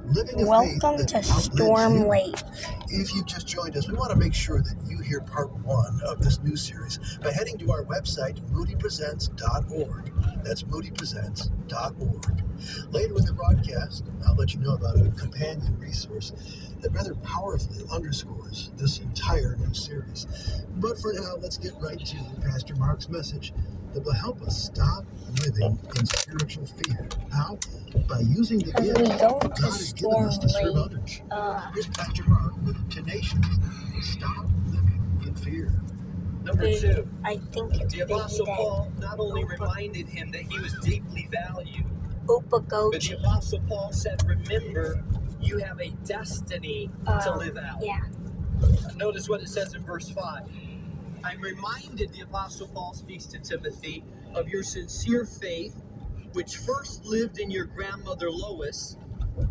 Living a faith Welcome that to outlives Storm you. Lake. If you've just joined us, we want to make sure that you hear part one of this new series by heading to our website, moodypresents.org. That's moodypresents.org. Later in the broadcast, I'll let you know about a companion resource that rather powerfully underscores this entire new series. But for now, let's get right to Pastor Mark's message that will help us stop living in spiritual fear. How? By using the As we gifts go God to has given us Storm to serve others. Lake, Here's Pastor Mark with Tenacious. Stop living in fear. Number two, I think it's the Apostle bigger Paul than not only reminded him that he was deeply valued, but the Upagochi. Apostle Paul said, remember, you have a destiny to live out. Yeah. Notice what it says in verse 5. I'm reminded, the Apostle Paul speaks to Timothy, of your sincere faith, which first lived in your grandmother Lois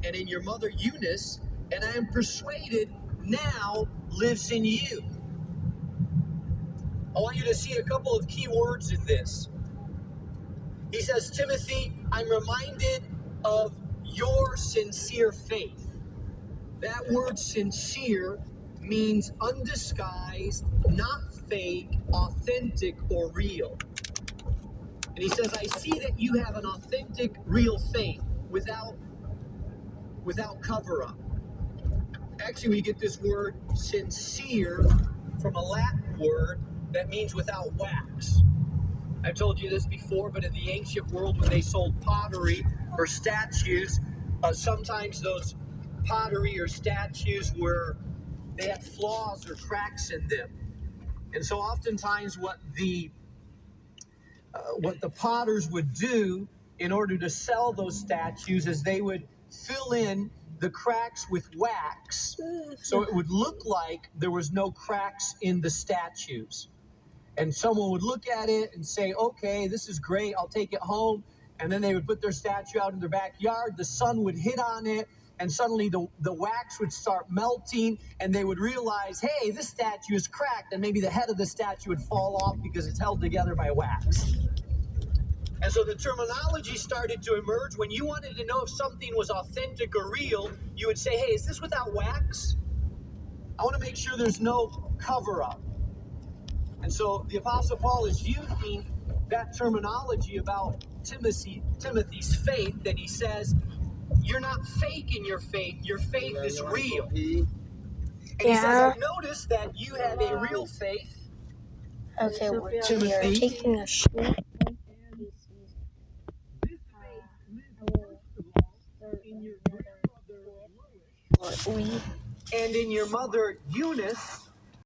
and in your mother Eunice, and I am persuaded now lives in you. I want you to see a couple of key words in this. He says, Timothy, I'm reminded of your sincere faith. That word sincere means undisguised, not fake, authentic, or real. And he says, I see that you have an authentic, real faith without cover up. Actually, we get this word sincere from a Latin word that means without wax. I've told you this before, but in the ancient world, when they sold pottery or statues, sometimes those pottery or statues they had flaws or cracks in them. And so oftentimes what the potters would do in order to sell those statues is they would fill in the cracks with wax so it would look like there was no cracks in the statues. And someone would look at it and say, okay, this is great, I'll take it home. And then they would put their statue out in their backyard, the sun would hit on it, and suddenly the wax would start melting, and they would realize, hey, this statue is cracked, and maybe the head of the statue would fall off because it's held together by wax. And so the terminology started to emerge. When you wanted to know if something was authentic or real, you would say, hey, is this without wax? I want to make sure there's no cover-up. And so the Apostle Paul is using that terminology about Timothy's faith, and he says, you're not faking your faith is real. And he says, I've noticed that you have a real faith. Okay, we are Timothy. taking a short And in your mother Eunice,